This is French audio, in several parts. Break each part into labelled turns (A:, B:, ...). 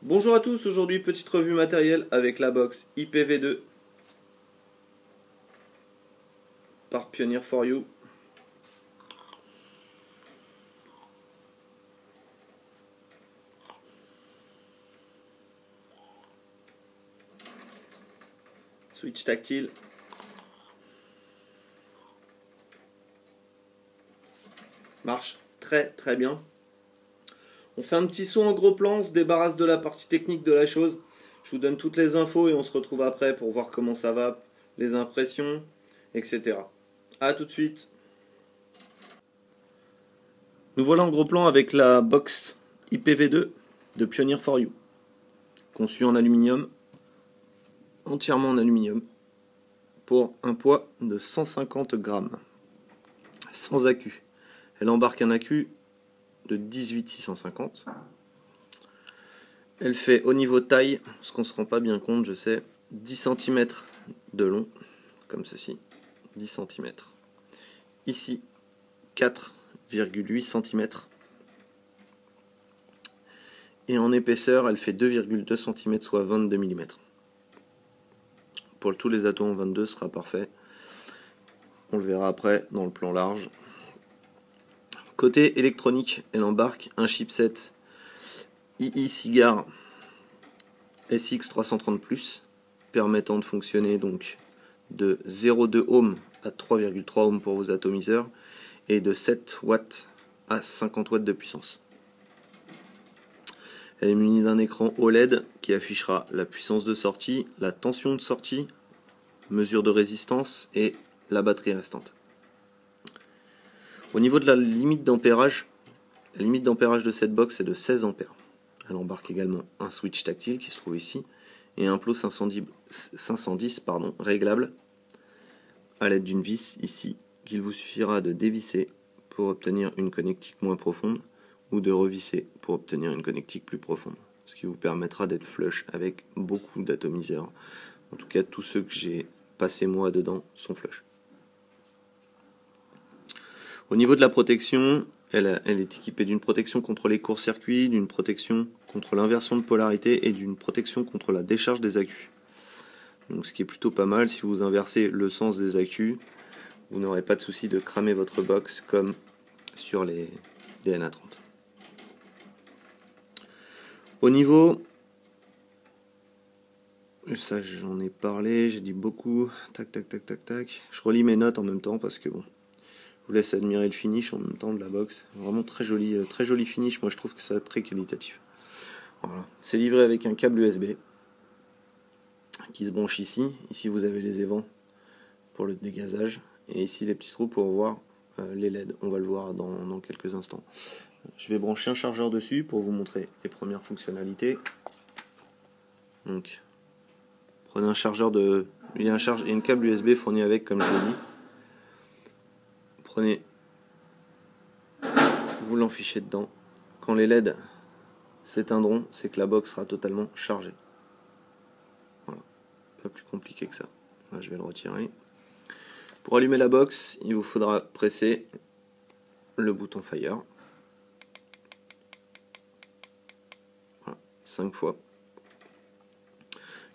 A: Bonjour à tous, aujourd'hui petite revue matérielle avec la box IPv2 par Pioneer for You. Switch tactile. Marche très bien. On fait un petit saut en gros plan, on se débarrasse de la partie technique de la chose. Je vous donne toutes les infos et on se retrouve après pour voir comment ça va, les impressions, etc. A tout de suite. Nous voilà en gros plan avec la box IPv2 de Pioneer for You. Conçue en aluminium, entièrement en aluminium, pour un poids de 150 grammes, sans accu. Elle embarque un accu de 18650. Elle fait au niveau taille, ce qu'on ne se rend pas bien compte, je sais, 10 cm de long, comme ceci, 10 cm. Ici, 4,8 cm. Et en épaisseur, elle fait 2,2 cm, soit 22 mm. Pour tous les atomes 22 sera parfait. On le verra après dans le plan large. Côté électronique, elle embarque un chipset II Cigar SX330+, permettant de fonctionner donc de 0,2 ohm à 3,3 ohm pour vos atomiseurs et de 7 watts à 50 watts de puissance. Elle est munie d'un écran OLED qui affichera la puissance de sortie, la tension de sortie, mesure de résistance et la batterie restante. Au niveau de la limite d'ampérage de cette box est de 16 ampères. Elle embarque également un switch tactile qui se trouve ici et un plot 510 réglable à l'aide d'une vis ici qu'il vous suffira de dévisser pour obtenir une connectique moins profonde ou de revisser pour obtenir une connectique plus profonde, ce qui vous permettra d'être flush avec beaucoup d'atomiseurs. En tout cas, tous ceux que j'ai passé moi dedans sont flush. Au niveau de la protection, elle est équipée d'une protection contre les courts-circuits, d'une protection contre l'inversion de polarité et d'une protection contre la décharge des accus. Donc, ce qui est plutôt pas mal, si vous inversez le sens des accus, vous n'aurez pas de souci de cramer votre box comme sur les DNA30. Au niveau, ça j'en ai parlé, j'ai dit beaucoup, tac. Je relis mes notes en même temps parce que bon, je vous laisse admirer le finish en même temps de la box. Vraiment très joli finish, moi je trouve que ça très qualitatif. Voilà. C'est livré avec un câble USB qui se branche ici. Ici vous avez les évents pour le dégazage et ici les petits trous pour voir les LED. On va le voir dans quelques instants. Je vais brancher un chargeur dessus pour vous montrer les premières fonctionnalités. Donc, prenez un chargeur il y a une câble USB fourni avec, comme je l'ai dit. Prenez, vous l'enfichez dedans. Quand les LED s'éteindront, c'est que la box sera totalement chargée. Voilà, pas plus compliqué que ça. Là, je vais le retirer. Pour allumer la box, il vous faudra presser le bouton Fire. Voilà, 5 fois.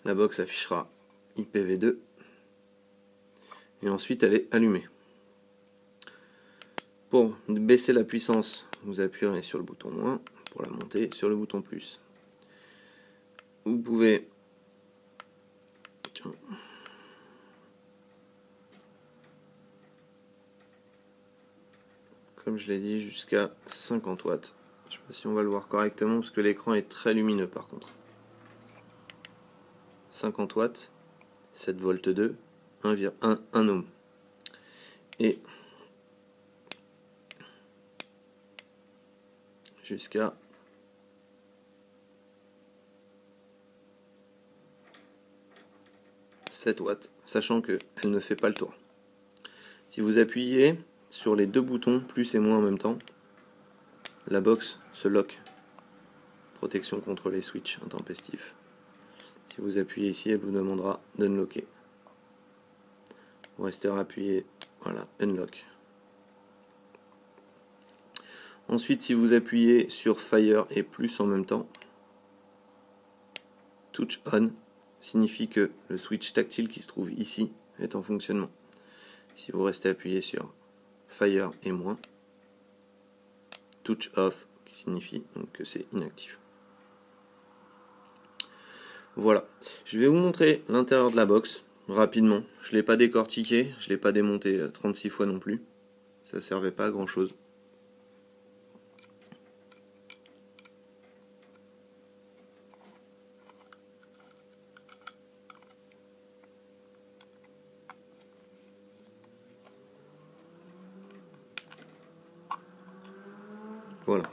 A: La box affichera IPv2 et ensuite elle est allumée. Pour baisser la puissance, vous appuyez sur le bouton moins, pour la monter sur le bouton plus. Vous pouvez comme je l'ai dit, jusqu'à 50 watts. Je ne sais pas si on va le voir correctement parce que l'écran est très lumineux par contre. 50 watts, 7 volts 2, 1 ohm. Et jusqu'à 7 watts, sachant qu'elle ne fait pas le tour. Si vous appuyez sur les deux boutons, plus et moins en même temps, la box se lock. Protection contre les switches intempestifs. Si vous appuyez ici, elle vous demandera d'unlocker. Vous resterez appuyé, voilà, unlock. Ensuite, si vous appuyez sur Fire et plus en même temps, Touch on signifie que le switch tactile qui se trouve ici est en fonctionnement. Si vous restez appuyé sur Fire et moins, Touch off qui signifie donc que c'est inactif. Voilà, je vais vous montrer l'intérieur de la box rapidement. Je ne l'ai pas décortiqué, je ne l'ai pas démonté 36 fois non plus. Ça ne servait pas à grand chose. Voilà.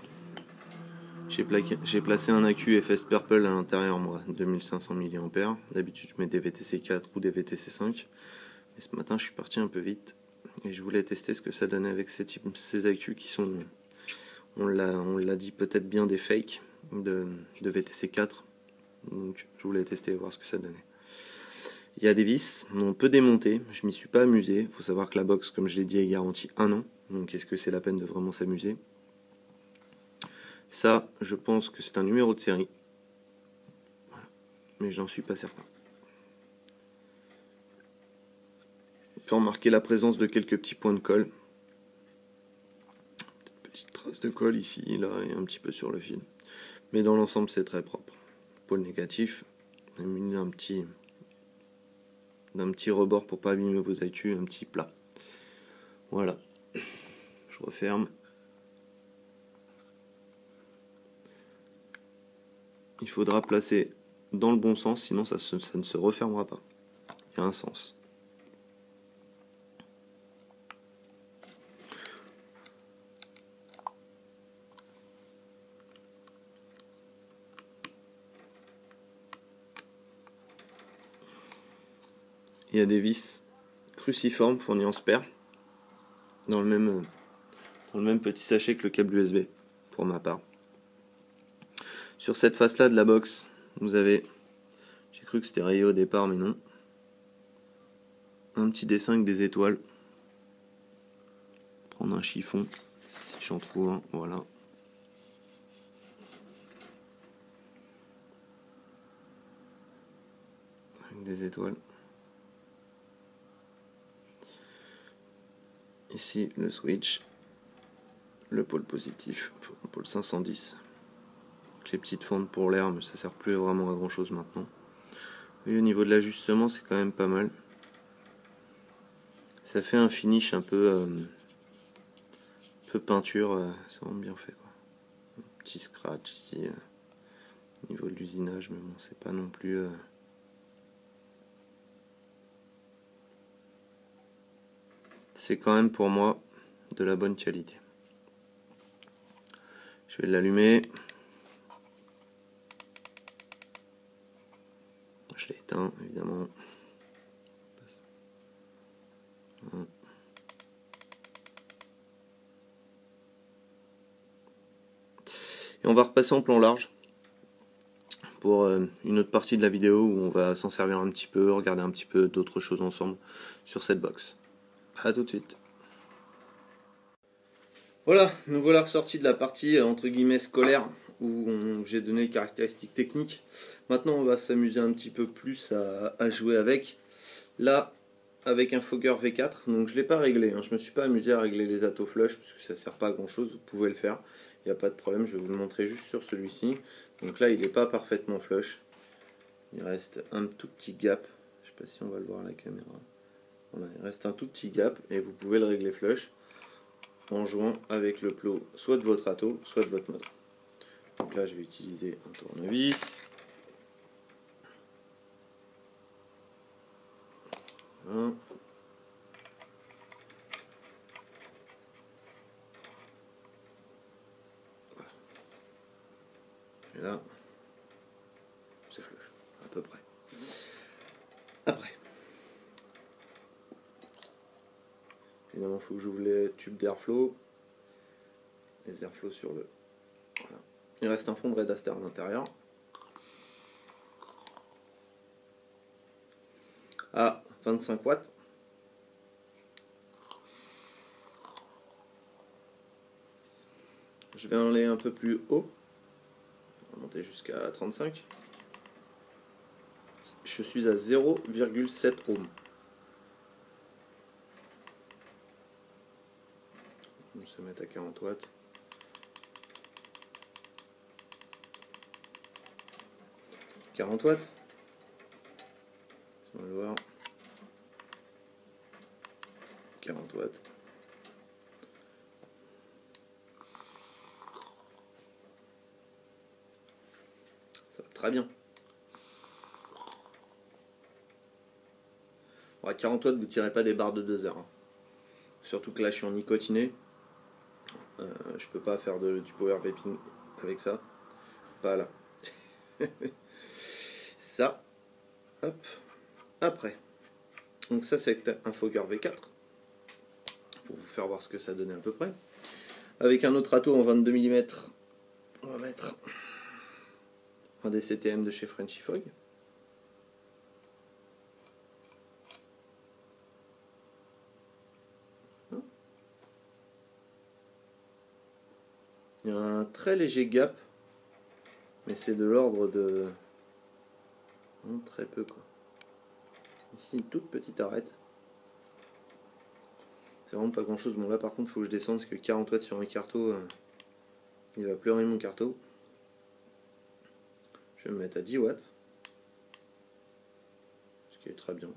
A: J'ai placé un accu FS Purple à l'intérieur, moi, 2500 mAh. D'habitude, je mets des VTC 4 ou des VTC 5. Et ce matin, je suis parti un peu vite. Et je voulais tester ce que ça donnait avec ces accus qui sont, on l'a dit, peut-être bien des fakes de VTC 4. Donc, je voulais tester et voir ce que ça donnait. Il y a des vis, on peut démonter. Je m'y suis pas amusé. Il faut savoir que la box, comme je l'ai dit, est garantie 1 an. Donc, est-ce que c'est la peine de vraiment s'amuser ? Ça, je pense que c'est un numéro de série. Voilà. Mais j'en suis pas certain. On peut remarquer la présence de quelques petits points de colle. Petite trace de colle ici, là, et un petit peu sur le fil. Mais dans l'ensemble, c'est très propre. Pôle négatif, on a mis d'un petit rebord pour pas abîmer vos actus, un petit plat. Voilà. Je referme. Il faudra placer dans le bon sens, sinon ça ne se refermera pas. Il y a un sens. Il y a des vis cruciformes fournies en spare dans le même petit sachet que le câble USB pour ma part. Sur cette face là de la box, vous avez, j'ai cru que c'était rayé au départ mais non, un petit dessin avec des étoiles. Prendre un chiffon si j'en trouve un, voilà. Avec des étoiles. Ici le switch, le pôle positif, le pôle 510. Donc les petites fentes pour l'air, mais ça sert plus vraiment à grand chose maintenant. Et au niveau de l'ajustement, c'est quand même pas mal. Ça fait un finish un peu peinture, c'est vraiment bien fait, quoi. Un petit scratch ici au niveau de l'usinage, mais bon, c'est pas non plus c'est quand même pour moi de la bonne qualité. Je vais l'allumer. Je l'ai éteint évidemment. Et on va repasser en plan large pour une autre partie de la vidéo où on va s'en servir un petit peu, regarder un petit peu d'autres choses ensemble sur cette box. A tout de suite. Voilà, nous voilà ressortis de la partie entre guillemets scolaire où j'ai donné les caractéristiques techniques. Maintenant on va s'amuser un petit peu plus à jouer avec. Là, avec un Fogger V4, donc je ne l'ai pas réglé, hein. Je me suis pas amusé à régler les auto flush parce que ça sert pas à grand chose, vous pouvez le faire, il n'y a pas de problème, je vais vous le montrer juste sur celui-ci. Donc là il n'est pas parfaitement flush, il reste un tout petit gap, je sais pas si on va le voir à la caméra, voilà, il reste un tout petit gap et vous pouvez le régler flush en jouant avec le plot soit de votre auto, soit de votre mode. Donc là je vais utiliser un tournevis. Voilà. Et là, c'est flush, à peu près. Après, évidemment, il faut que j'ouvre les tubes d'airflow, les airflow sur le. Voilà. Il reste un fond de Red Aster à l'intérieur. À 25 watts. Je vais en aller un peu plus haut. On va monter jusqu'à 35. Je suis à 0,7 ohms. On va se mettre à 40 watts. 40 watts. On va le voir. 40 watts. Ça va très bien. Bon, à 40 watts, vous ne tirez pas des barres de 2 heures. Hein. Surtout que là, je suis en nicotiné. Je peux pas faire du power vaping avec ça. Pas là. Ça. Hop. Après. Donc ça, c'est un Fogger V4. Pour vous faire voir ce que ça donnait à peu près. Avec un autre râteau en 22 mm. On va mettre un DCTM de chez Frenchy Fog. Il y a un très léger gap, mais c'est de l'ordre de très peu quoi. Ici une toute petite arête. C'est vraiment pas grand chose. Bon là par contre il faut que je descende parce que 40 watts sur un carto, il va pleurer mon carto. Je vais me mettre à 10 watts. Ce qui est très bien.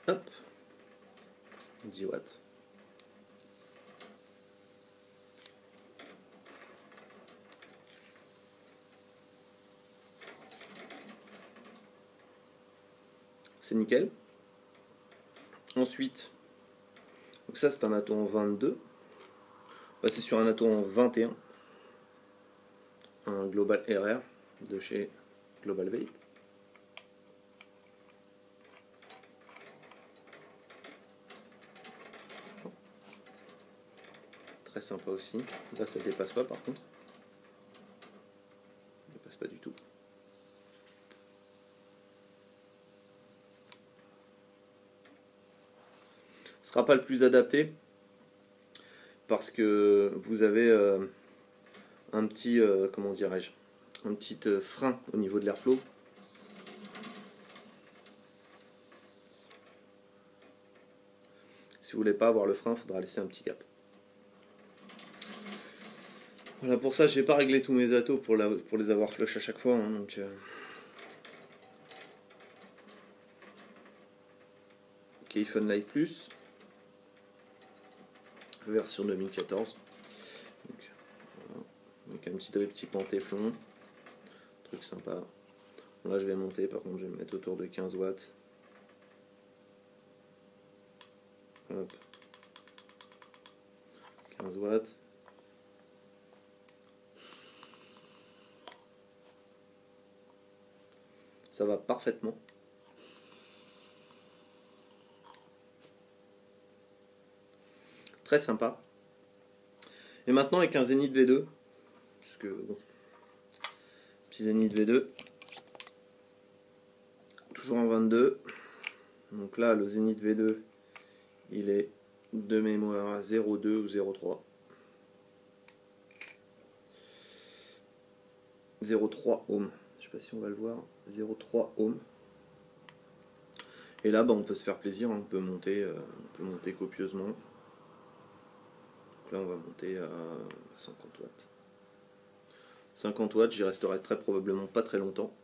A: Hop. 10 watts. C'est nickel. Ensuite, donc ça c'est un ato en 22. On va passer sur un ato en 21. Un Global RR de chez Global Vape. Très sympa aussi. Là ça dépasse pas par contre. Ça dépasse pas du tout. Ce sera pas le plus adapté parce que vous avez un petit comment dirais-je, un petit frein au niveau de l'airflow. Si vous voulez pas avoir le frein, il faudra laisser un petit gap. Voilà, pour ça j'ai pas réglé tous mes atos pour les avoir flush à chaque fois, hein, donc ok, Funlight Plus version 2014, donc, voilà. Donc un petit drip en téflon, truc sympa. Bon, là je vais monter, par contre je vais me mettre autour de 15 watts. Hop. 15 watts. Ça va parfaitement. Très sympa. Et maintenant avec un Zenith V2, puisque bon, petit Zenith V2, toujours en 22. Donc là le Zenith V2, il est de mémoire à 0,2 ou 0,3. 0,3 ohms. Je sais pas si on va le voir. 0,3 ohms. Et là, bah, on peut se faire plaisir, on peut monter copieusement. Donc là, on va monter à 50 watts. 50 watts, j'y resterai très probablement pas très longtemps.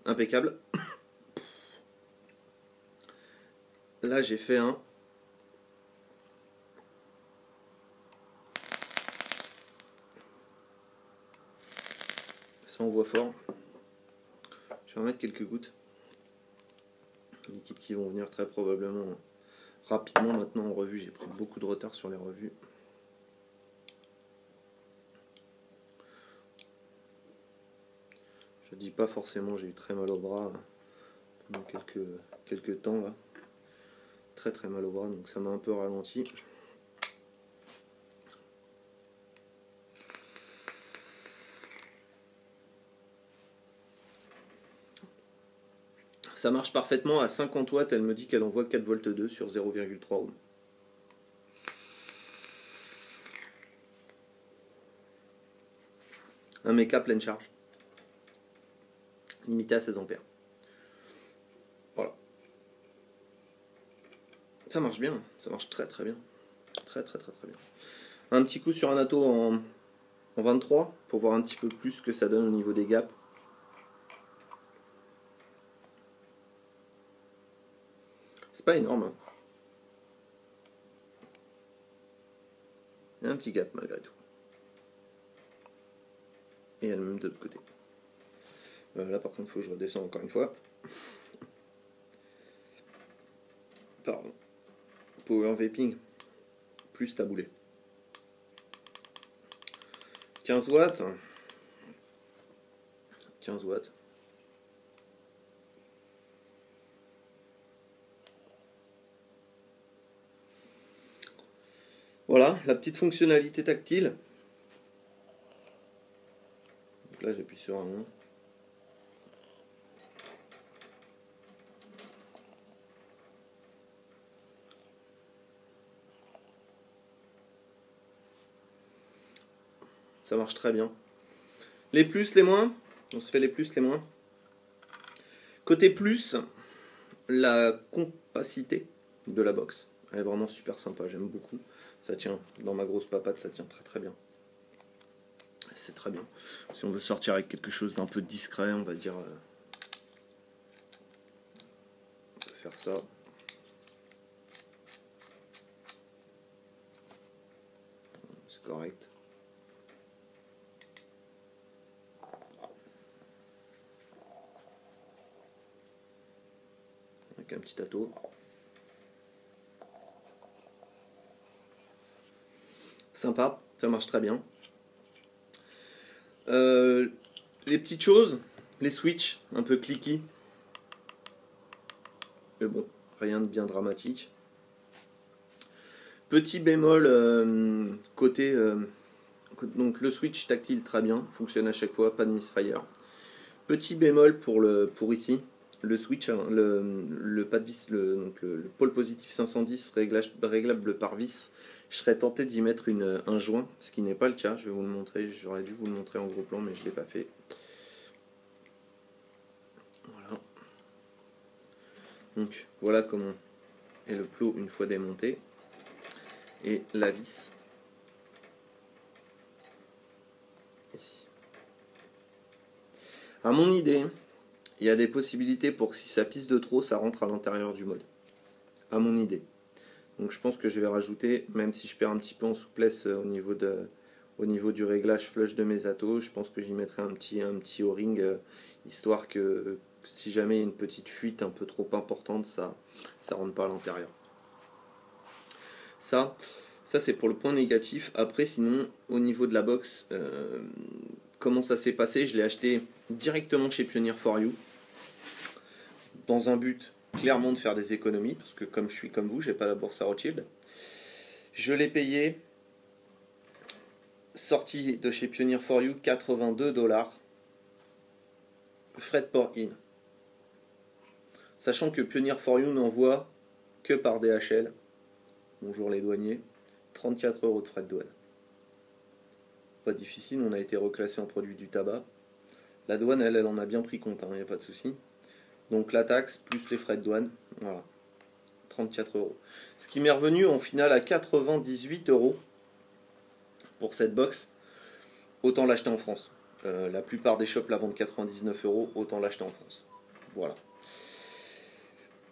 A: Impeccable. Là, j'ai fait un ça envoie fort. Je vais en mettre quelques gouttes. Liquides qui vont venir très probablement rapidement maintenant en revue. J'ai pris beaucoup de retard sur les revues. Je dis pas forcément, j'ai eu très mal au bras pendant quelques temps là. Très mal au bras, donc ça m'a un peu ralenti. Ça marche parfaitement à 50 watts, elle me dit qu'elle envoie 4 volts 2 sur 0,3 ohm. Un méca pleine charge. Limité à 16 ampères. Voilà. Ça marche bien, ça marche très très bien. Très très très très bien. Un petit coup sur un Atto en 23 pour voir un petit peu plus ce que ça donne au niveau des gaps. C'est pas énorme. Hein. Il y a un petit gap malgré tout. Et elle même de l'autre côté. Là par contre il faut que je redescende encore une fois. Pardon. Power Vaping. Plus taboulé. 15 watts. 15 watts. Voilà, la petite fonctionnalité tactile. Donc là j'appuie sur un 1. Ça marche très bien. Les plus, les moins. On se fait les plus, les moins. Côté plus, la compacité de la box. Elle est vraiment super sympa, j'aime beaucoup. Ça tient dans ma grosse papate, ça tient très très bien. C'est très bien. Si on veut sortir avec quelque chose d'un peu discret, on va dire... on peut faire ça. C'est correct. Avec un petit Atto. Sympa, ça marche très bien. Les petites choses, les switches, un peu cliquis. Mais bon, rien de bien dramatique. Petit bémol côté... donc le switch tactile très bien, fonctionne à chaque fois, pas de misfire. Petit bémol pour ici, le switch, le pas de vis, le pôle positif 510 réglable par vis. Je serais tenté d'y mettre un joint, ce qui n'est pas le cas. Je vais vous le montrer. J'aurais dû vous le montrer en gros plan, mais je ne l'ai pas fait. Voilà. Donc voilà comment est le plot une fois démonté. Et la vis ici. À mon idée, il y a des possibilités pour que si ça pisse de trop, ça rentre à l'intérieur du mode. À mon idée. Donc je pense que je vais rajouter, même si je perds un petit peu en souplesse au niveau du réglage flush de mes Atto, je pense que j'y mettrai un petit O-ring, histoire que si jamais il y a une petite fuite un peu trop importante, ça rentre pas à l'intérieur. Ça c'est pour le point négatif. Après sinon, au niveau de la box, comment ça s'est passé? Je l'ai acheté directement chez Pioneer for You, dans un but clairement de faire des économies, parce que comme je suis comme vous, j'ai pas la bourse à Rothschild. Je l'ai payé, sorti de chez Pioneer for You, 82 $, frais de port in. Sachant que Pioneer for You n'envoie que par DHL, bonjour les douaniers, 34 € de frais de douane. Pas difficile, on a été reclassé en produit du tabac. La douane, elle en a bien pris compte, il n'y a pas de souci. Donc la taxe plus les frais de douane, voilà, 34 €. Ce qui m'est revenu en final à 98 € pour cette box. Autant l'acheter en France. La plupart des shops la vendent 99 €, autant l'acheter en France. Voilà.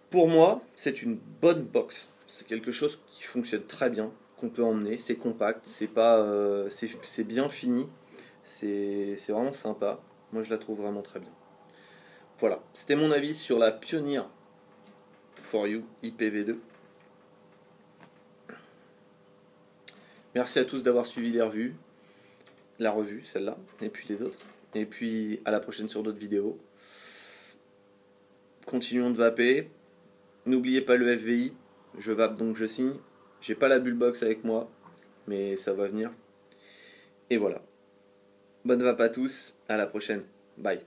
A: Pour moi, c'est une bonne box. C'est quelque chose qui fonctionne très bien, qu'on peut emmener. C'est compact, c'est bien fini. C'est vraiment sympa. Moi, je la trouve vraiment très bien. Voilà, c'était mon avis sur la Pioneer for You IPv2. Merci à tous d'avoir suivi les revues, la revue, celle-là, et puis les autres. Et puis à la prochaine sur d'autres vidéos. Continuons de vaper. N'oubliez pas le FVI. Je vape donc je signe. J'ai pas la bullbox avec moi, mais ça va venir. Et voilà. Bonne vape à tous, à la prochaine. Bye.